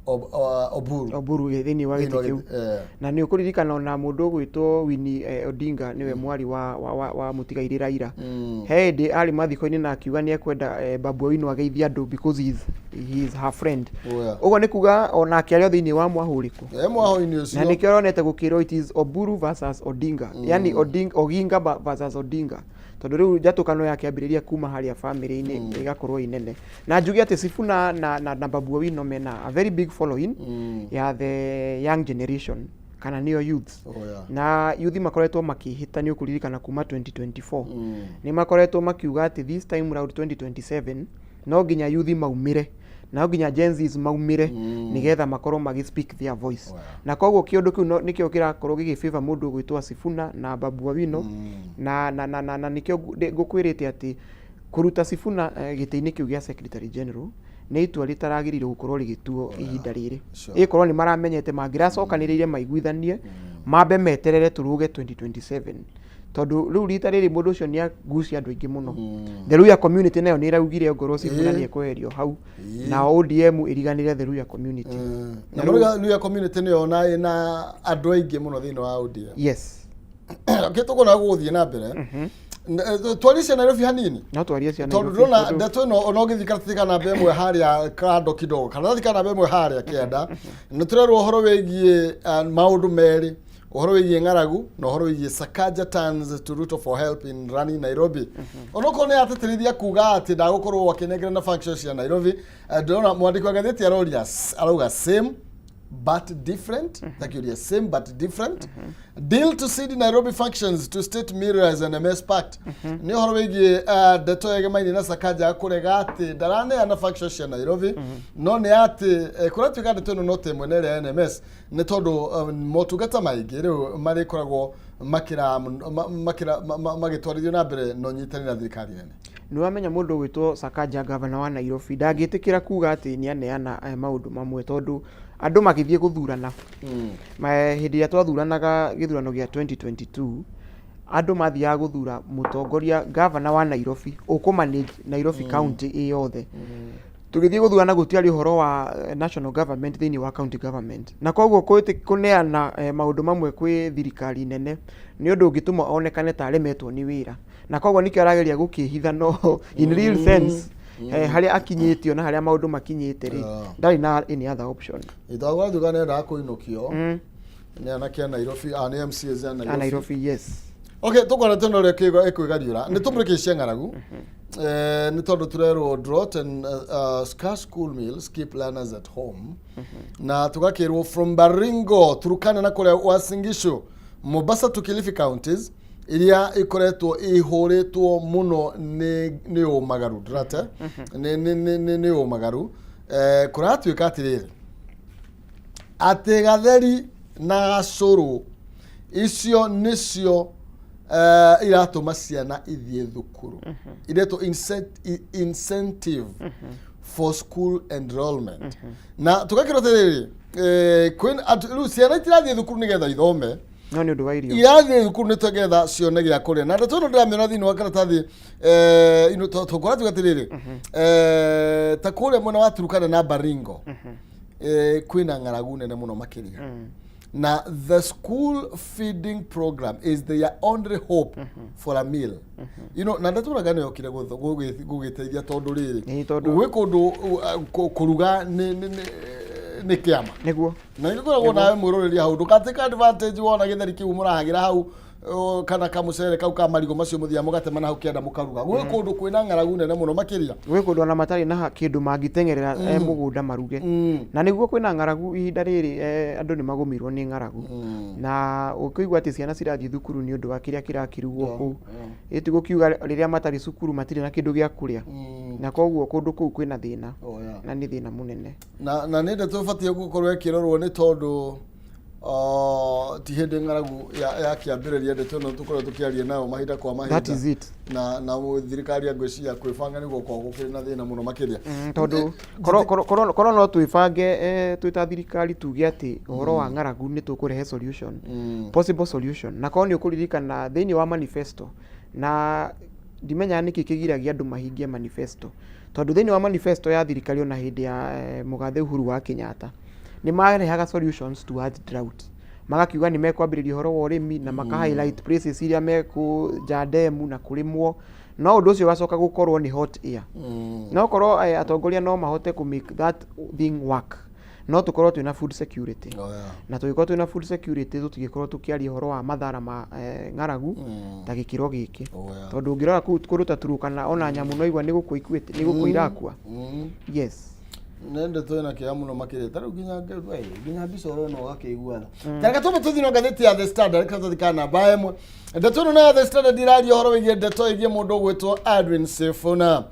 Oburu thini wa giti kiu na ni ukuririkana na mundu gwitwo Winnie Odinga niwe mwari wa mutigaire Raila hindi ari mathiko-ini na akiuga ni ekwenda Babu Owino ageithia andu because he is her friend ugo ni kuga ona akiario thini wa mwahuriku mwaho-ini ucio na nikio ronete gukirwo it is Oburu versus Odinga yani Oginga versus Odinga tondu riu njatukano yake ambiriria kuma haria family-ini igakorwo inene na njugi ati Sifuna na Babu Owino mena a very big following ya the young generation kana niyo youth na youth makoretwo makihitania ukuririkana kuma 2024 ni makoretwo makiuga ati this time round 2027 no nginya youth maumire na nginya Gen Z maumire nigetha makorwo magi speak their voice na koguo kiondu kiu nikio kirakorwo gigifavor mundu gwitwa Sifuna na Babu Owino na nikio ngukwirite ati kuruta Sifuna giti-ini kiu gia secretary general ni itua ritaragirire gukorwo rigituo ihinda riri ikorwo ni maramenyete mangiracokaniriire maiguithanie mambe meterere turuge 2027 tondu riu rita riri mundu ucio ni agucia andu aingi muno the Luhya community nayo ni iraugire ngoro Sifuna ni ekweherio hau na ODM iriganire the Luhya community na Luhya community ni ona ina andu aingi muno thini wa ODM yes gitugona guthie na mbere twarisha Nairobi hanini no twarisha Nairobi tondu ndona ndeto no onogithikatika na mbemwe haria kando kidogo kana thika na mbemwe haria kienda ni turerwo horo wegie maundu meri uhoro wigie ng'aragu na uhoro wigie Sakaja turns to Ruto for help in running Nairobi onoko ni ateterithia kuga ati ndagukorwo wakinegera na functions ya Nairobi ndona mwandiki wa gatheti arauga same but different same but different deal to see the Nairobi functions to state mirrors and MS pact ni horo wigie ndeto yege maini na Sakaja kurega ati ndarane ana functions ya Nairobi no ni ati kuratuika ndeto no temwenere NMS ni tondu motungata maingi riu mari koragwo makira magitwarithio na mbere no nyitani na thirikari nene ni wamenya mundu gwitwo Sakaja governor wa Nairobi ndagitikira kuga ati ni aneana maundu mamwe tondu andu magithie guthurana hindi ya twathuranaga githurano gia 2022 andu mathiaga guthura mutongoria governor wa Nairobi ukumanage Nairobi county iyothe tugithie guthurana gutiari uhoro wa national government thini wa county government na koguo kuneana maundu mamwe kwi thirikari nene ni undu ungituma onekane ta aremetwo ni wira na koguo nikio arageria gukihitha no in real sense haria akinyitio na haria maundu makinyite ri ndari na any other option itagwa thugane nda kuinukio ni anakia Nairobi ni MCs ya Nairobi yes okay tukora tono rekigo ekwigariura ni tumurikishia ng'aragu ni tondu turerwo drought and scarce school meals keep learners at home na tugakirwo from Baringo Turkana na kule Uasin Gishu Mombasa to Kilifi counties iria ikoretwo ihuritwo muno ni umagaru drata ni umagaru kuratuika atiriri ati gatheri na gacuru icio nicio iratuma ciana ithie thukuru ireto incentive for school enrollment na tugakirwo atiriri ciana itirathie thukuru nigetha ithome no ni undu wa irio irathie thukuru ni togetha cione gia kuria na ndeto ndamira thini wa karatathi ino tokora tugatiriri ta kuria mwena wa Turkana na Baringo kwina ng'aragu nene muno makiria na the school feeding program is their only hope for a meal na ndeto gani yokire gugiteithia tondu riri gwe kundu kuruga ni kiama niguo na niguo nawe mwiroreri hau ndukatika advantage wona githeri kiu murahagira hau kana kamucere kau ka marigo macio muthia mugatema na hau kienda mukaruga gwe kundu kwina ng'aragu nene muno makiria gwe kundu na matari na kindu mangitengerera mugunda maruge na niguo kwina ng'aragu ihinda riri andu ni magumirwo ni ng'aragu na ukigwa ati ciana cirathie thukuru ni undu wa kiria kirakirugwo ku itigo kiuga riria matari cukuru matire na kindu gia kuria na koguo kundu kuu kwina thina na ni thina munene na ninde tubatie gukorwo ekirorwo ni tondu ti hindi ng'aragu ya kiambiriria ndeto no tukorwo tukiaria nao mahinda kwa mahinda that is it na thirikari ngwiciria kwibanga niguo kwa gukiri na thina muno makiria tondu koro no twibange twita thirikari tuge ati uhoro wa ng'aragu ni tukurehe solution possible solution na koni ukuririkana thini wa manifesto na ndimenya niki kigiragia andu mahingie manifesto tondu thini wa manifesto ya thirikari ona hindi ya mugathe Uhuru wa Kenyatta nĩ marehaga solutions towards drought. Magakiuga nĩ mekwambĩrĩria ũhoro wa ũrĩmi na maka highlight places iria mekũja demu na kũrĩmwo, no ũndũ ũcio ũgacoka gũkorwo nĩ hot air. No korwo atongoria no mahote ku make that thing work, no tũkorwo twĩna food security. Na tũgĩkorwo twĩna food security tũtigĩkorwo tũkĩaria ũhoro wa mathara ma ng'aragu ta gĩkĩro gĩkĩ. Tondũ ũngĩrora kũndũ ta Turkana ona nyamũ no igua nĩ gũkũ ikuĩte, nĩ gũkũ irakua. Yes. Nende twena kia muno makire taru ginya bisoro no gakigua tareka tume tuthino gatheti ya The Standard kathikana baemwe ndeto no ya The Standard iradio horo wigie ndeto igie mundu gwitwo Edwin Sifuna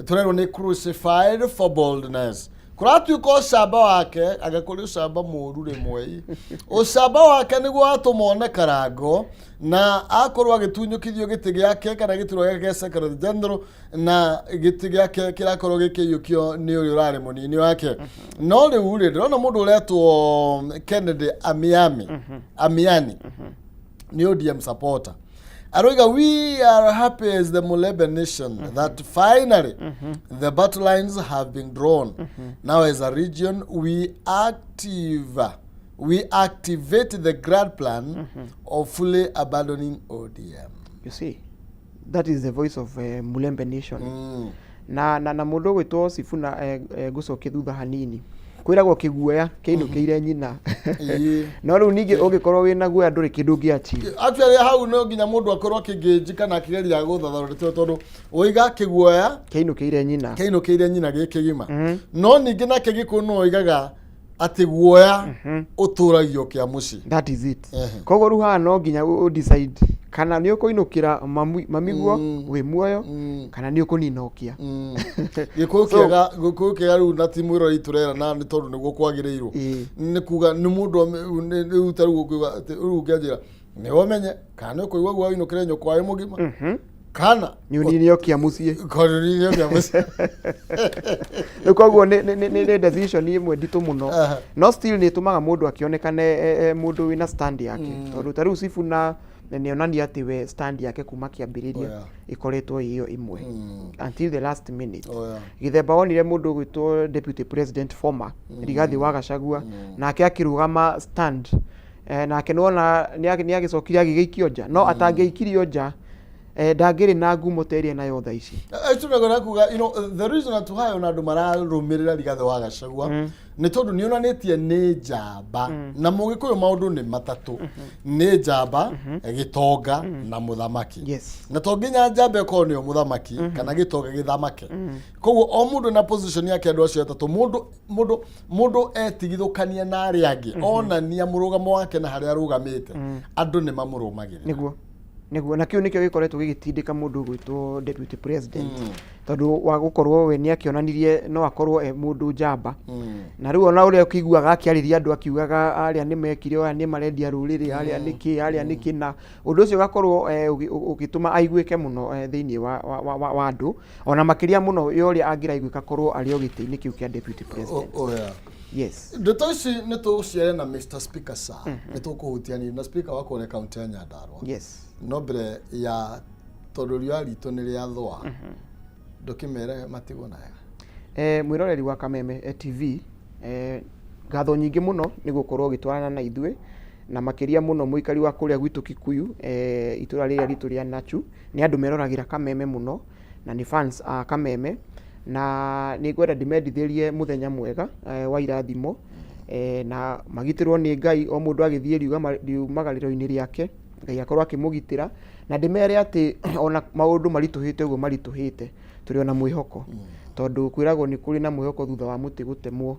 turero ni crucified for boldness kuratuko shaba wake agakuri shaba muru rimwe ushaba wake niguo atumone karango na akorwa gitunyukithio giti giake kana gituro giake Secretary General na giti giake kirakorwo gikiyukio ni uri urari munini wake no riu ri ndona mundu uretwo Kennedy Amiani ni ODM supporter aroiga we are happy as the Mulebe nation that finally the battle lines have been drawn. Now as a region we activate the grand plan of fully abandoning ODM. You see, that is the voice of Mulembe nation. Na mundu gwitwo Sifuna gucokia thutha hanini kwiragwo kiguoya kiinukire nyina no riu ningi ungikorwo wina guoya nduri kindu ngiachi actually hau no nginya mundu akorwo kingeji kana kigeria guthatharurite tondu uiga kiguoya kiinukire nyina gikigima no ningi na kigikuno uigaga ati guoya uturagio kia muci. That is it. Kogo ruha no nginya u decide kana ni ukuinukira mamiguo we muoyo kana ni ukuninokia gikukiega riu na timu iro iturera na ni tondu niguo kwagirirwo ni kuga ni mundu riu taru kuga riu ngianjira ni wamenye kana ukuigwa gwa inukire nyoko ayi mugima kana ni uniniokia mucie mucie koguo ni decision imwe nditu muno no still ni tumaga mundu akionekane mundu wina stand yake tondu taru Sifuna nionania ati we stand yake kuma kiambiriria ikoretwo iyo imwe until the last minute. Githemba onire mundu gwitwo deputy president former Rigathi wa Gachagua nake akirugama stand nake nona ni agicokire agigikio nja no atangeikirio nja ndangiri na ngumo teria nayo tha ici. Tunagora kuga the reason that why ona andu mararumirira Rigathi wa Gachagua ni tondu ni onanetie ni njamba na mugikuyu maundu ni matatu ni njamba gitonga na muthamaki. Yes. Na to nginya njamba ko ni muthamaki kana gitonga githamake koguo o mundu na position yake andu acio atatu mundu etigithukania na ari angi ona ni amurugamo wake na hari arugamite andu ni mamurumagirira niguo na kiu nikio gikoretwo gigitindika mundu gwitwo deputy president tondu wa gukorwo we ni akionanirie no akorwo mundu njamba na riu ona uria ukiguaga akiariria andu akiugaga aria ni mekire aya ni marendia ruriri aria niki na undu ucio gakorwo ugituma aiguike muno thiini wa andu ona makiria muno yoria angiraiguika korwo ari ogiti-ini kiu kia deputy president. Yes. Ndeto ici nĩ tũciare na Mr. Speaker sir. Nĩ tũkũhutiania na speaker wako ne county ya Nyandarua. Yes. No mbere ya tondu ria ritũ nĩ rĩa thwa. Ndũkĩmere matigwo nayo. Mwiroreri wa Kameme TV ngatho nyingĩ muno nĩ gũkorwo gĩtwarana na ithuĩ na makiria muno muikari wa kuria gwitu Kikuyu itura rĩrĩa ritũ rĩa Nachu nĩ andũ meroragira Kameme muno na ni fans a Kameme na ni ngwenda ndimendithĩrie muthenya mwega wa irathimo na magitirwo ni Ngai o mundu agithie riumagariro-ini riake Ngai akorwo akimugitira na ndimere ati ona maundu marituhite uguo marituhite turi ona mwihoko tondu kwiragwo ni kuri na mwihoko thutha wa muti gutemwo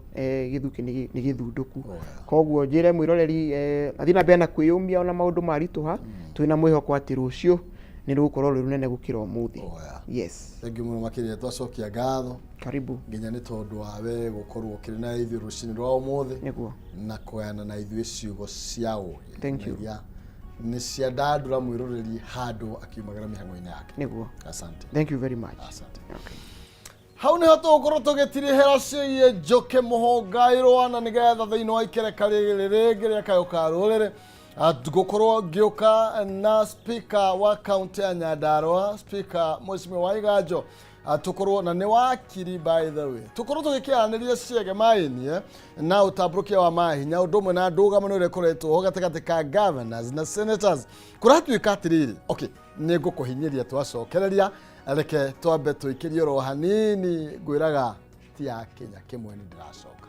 githuki ni githunduku koguo njire mwiroreri athina bena kwiyumia ona maundu marituha twina mwihoko ati rucio ni rukorwo runene gukira umuthi. Yes. Thank you muno makiria twacokia ngatho. Karibu. Nginya ni tondu wawe gukorwo kiri na ithuĩ rucini rwa umuthi. Niguo. Na kuyana na ithuĩ ciugo cia uhi. Thank you. Ni cia ndandura mwiroreri handu akiumagara mihango-ini yake. Niguo. Asante. Thank you very much. Asante. Okay. Hau ni hato ukorwo tugitirihera ciie Njoke Muhongairwo na nigetha thiini wa ikereka rĩrĩ rĩa kayuka rũrĩrĩ gukorwo ngiuka na speaker wa county ya Nyandarua, speaker Mheshimiwa Waiganjo tukorwo na ne wakiri by the way tukorwo tugikianĩria ciege maĩnie na ũtambũrũkia wa mahinya ũndũ ũmwe na ndũgamano ũrĩa ũkoretwo ho gatagatĩ ka governors na senators kũratuĩka atĩrĩrĩ okay nĩ ngũkũhinyĩria twacokereria reke twambe tũikĩrie oro hanini ngwĩraga ti ya Kenya kĩmwe nĩ ndĩracoka.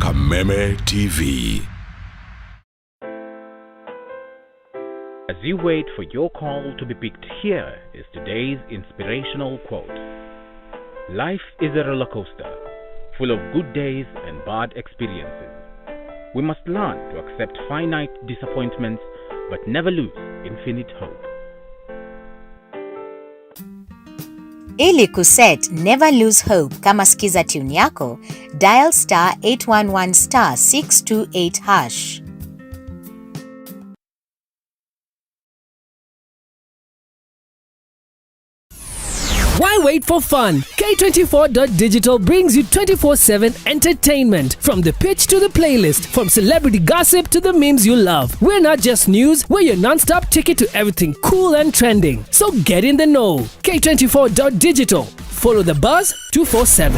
Kameme TV. As you wait for your call to be picked, here is today's inspirational quote. Life is a roller coaster, full of good days and bad experiences. We must learn to accept finite disappointments, but never lose infinite hope. Ili kuset never lose hope kama skiza tune yako, dial *811 *628#. Why wait for fun? K24.digital brings you 24/7 entertainment. From the pitch to the playlist, from celebrity gossip to the memes you love. We're not just news, we're your non-stop ticket to everything cool and trending. So get in the know. K24.digital. Follow the buzz 247.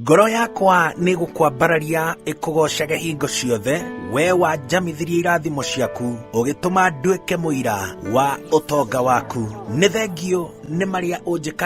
Ngoro yakwa nĩ gũkwambararia ĩkũgocage hingo ciothe we wanjamithirie irathimo ciaku ũgĩtũma nduĩke mũira wa ũtonga waku nĩ thengio nĩ marĩa ũnjĩka